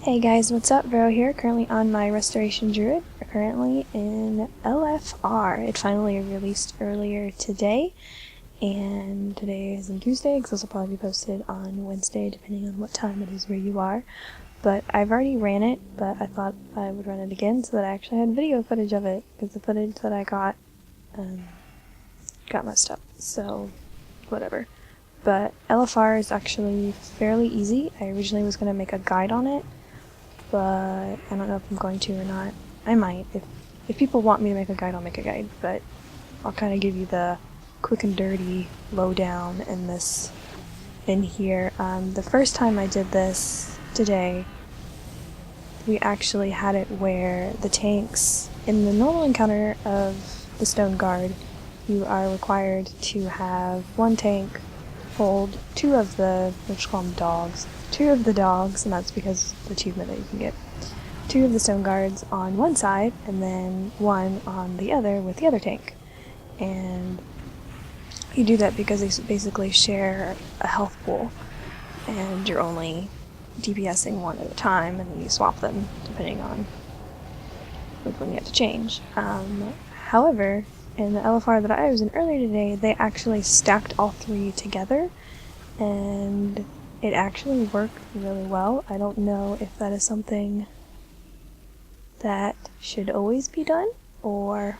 Hey guys, what's up? Vero here, currently on my Restoration Druid. We're currently in LFR. It finally released earlier today, and today is on Tuesday, because this will probably be posted on Wednesday, depending on what time it is where you are. But I've already ran it, but I thought I would run it again so that I actually had video footage of it, because the footage that I got messed up, so whatever. But LFR is actually fairly easy. I originally was going to make a guide on it, but I don't know if I'm going to or not. I might. If people want me to make a guide, I'll make a guide, but I'll kind of give you the quick and dirty lowdown in here. The first time I did this today, we actually had it where the tanks, in the normal encounter of the Stone Guard, you are required to have one tank hold two of the, let's call them dogs, and that's because of the achievement that you can get. Two of the Stone Guards on one side, and then one on the other with the other tank. And you do that because they basically share a health pool, and you're only DPSing one at a time, and then you swap them depending on which one you have to change. However, in the LFR that I was in earlier today, they actually stacked all three together, and it actually worked really well. I don't know if that is something that should always be done, or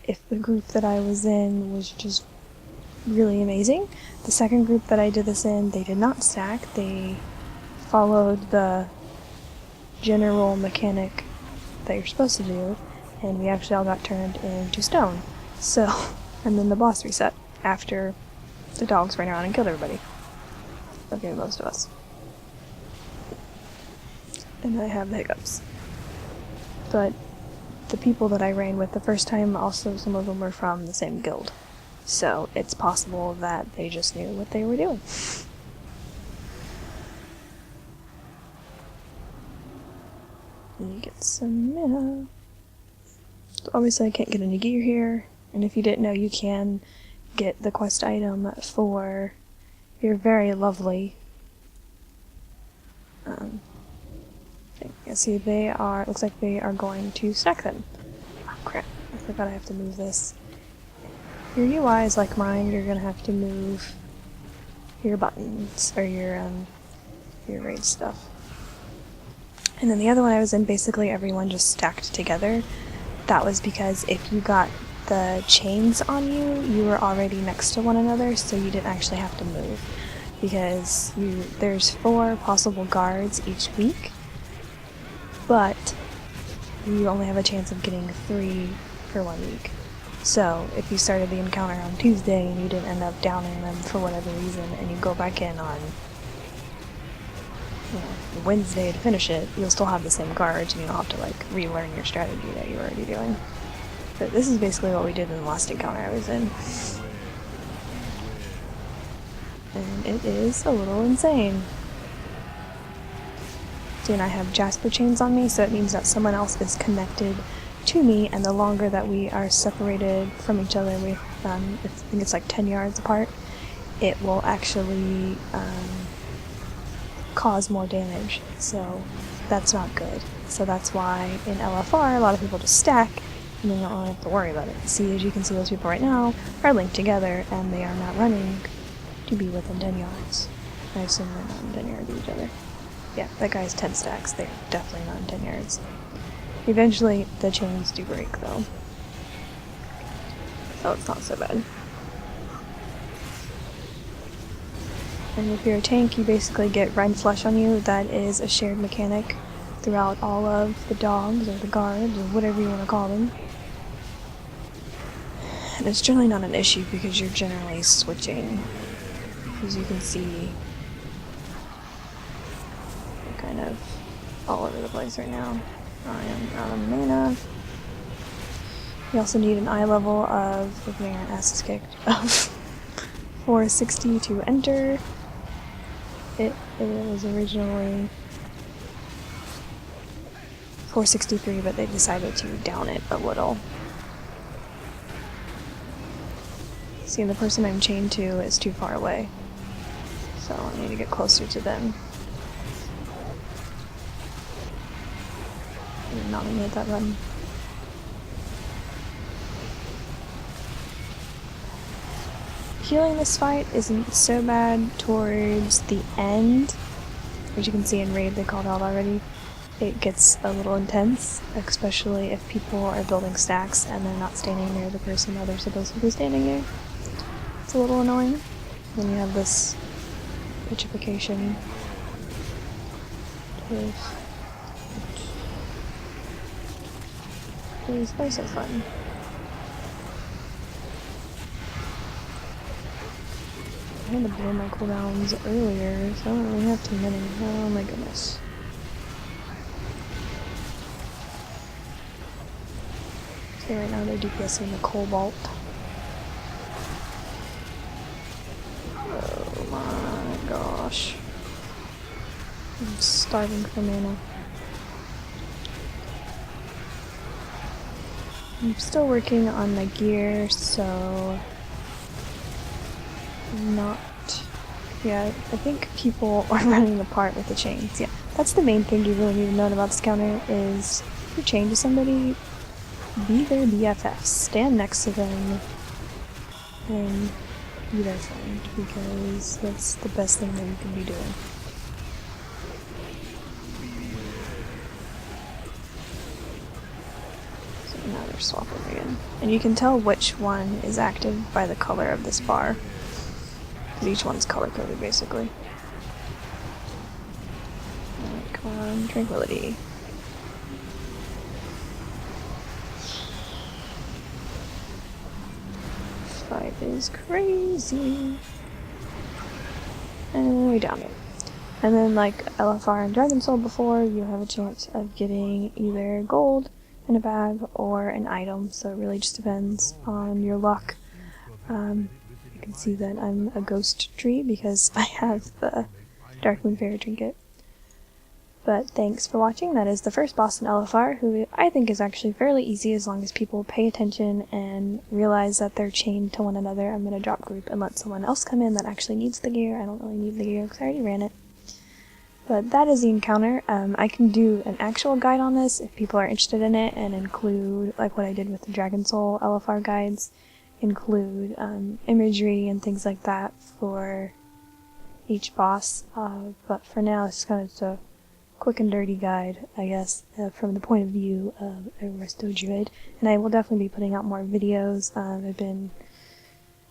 if the group that I was in was just really amazing. The second group that I did this in, they did not stack. They followed the general mechanic that you're supposed to do, and we actually all got turned into stone. So, and then the boss reset after the dogs ran around and killed everybody. Okay, most of us. And I have the hiccups. But the people that I ran with the first time, also some of them were from the same guild. So it's possible that they just knew what they were doing. And you get some mana. So obviously I can't get any gear here, and if you didn't know, you can get the quest item for your very lovely thing. Yeah, see, looks like they are going to stack them. Oh crap, I forgot I have to move this. Your UI is like mine, you're gonna have to move your buttons, or your raid stuff. And then the other one I was in, basically everyone just stacked together. That was because if you got the chains on you, you were already next to one another, so you didn't actually have to move. Because there's 4 possible guards each week, but you only have a chance of getting 3 for 1 week. So if you started the encounter on Tuesday and you didn't end up downing them for whatever reason, and you go back in on Wednesday to finish it, you'll still have the same guards, and you don't have to like relearn your strategy that you were already doing. But this is basically what we did in the last encounter I was in. And it is a little insane. See, and I have Jasper chains on me, so it means that someone else is connected to me, and the longer that we are separated from each other, I think it's like 10 yards apart, it will actually cause more damage, so that's not good. So that's why in LFR a lot of people just stack, and then you don't really have to worry about it. See, as you can see, those people right now are linked together, and they are not running to be within 10 yards. I assume they're not in 10 yards of each other. Yeah, that guy's 10 stacks, they're definitely not in 10 yards. Eventually, the chains do break, though. So it's not so bad. And if you're a tank, you basically get red flesh on you. That is a shared mechanic throughout all of the dogs, or the guards, or whatever you want to call them. And it's generally not an issue because you're generally switching. As you can see, I'm kind of all over the place right now. I am out of mana. You also need an eye level of, if you're getting our asses kicked, of 460 to enter. It was originally 463, but they decided to down it a little. See, the person I'm chained to is too far away, so I need to get closer to them. not mean to hit that button. Healing this fight isn't so bad towards the end. As you can see in Raid, they called out already. It gets a little intense, especially if people are building stacks and they're not standing near the person that they're supposed to be standing near. It's a little annoying when you have this petrification. Please, they're so fun. I had to blow my cooldowns earlier, so I don't really have too many. Oh my goodness. Okay, right now they're DPSing the Cobalt. Oh my gosh. I'm starving for mana. I'm still working on my gear, so yeah, I think people are running apart with the chains. Yeah, that's the main thing you really need to know about this counter is if you're chained to somebody, be their BFFs. Stand next to them and be their friend, because that's the best thing that you can be doing. So now they're swapping again. And you can tell which one is active by the color of this bar. Because each one's color-coded, basically. Alright, come on, tranquility. This fight is crazy. And we downed it. And then, like LFR and Dragon Soul before, you have a chance of getting either gold in a bag or an item, so it really just depends on your luck. You can see that I'm a ghost tree because I have the Darkmoon Fairy trinket. But thanks for watching. That is the first boss in LFR, who I think is actually fairly easy as long as people pay attention and realize that they're chained to one another. I'm going to drop group and let someone else come in that actually needs the gear. I don't really need the gear because I already ran it. But that is the encounter. I can do an actual guide on this if people are interested in it, and include, like what I did with the Dragon Soul LFR guides, include imagery and things like that for each boss. But for now, it's kind of a quick and dirty guide, I guess, from the point of view of a resto druid. And I will definitely be putting out more videos. I've been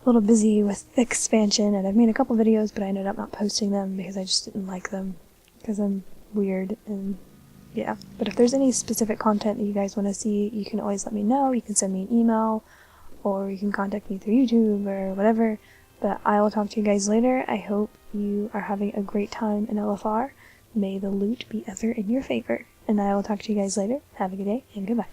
a little busy with expansion, and I've made a couple videos, but I ended up not posting them because I just didn't like them, because I'm weird, and yeah. But if there's any specific content that you guys want to see, you can always let me know. You can send me an email, or you can contact me through YouTube or whatever. But I will talk to you guys later. I hope you are having a great time in LFR. May the loot be ever in your favor. And I will talk to you guys later. Have a good day, and goodbye.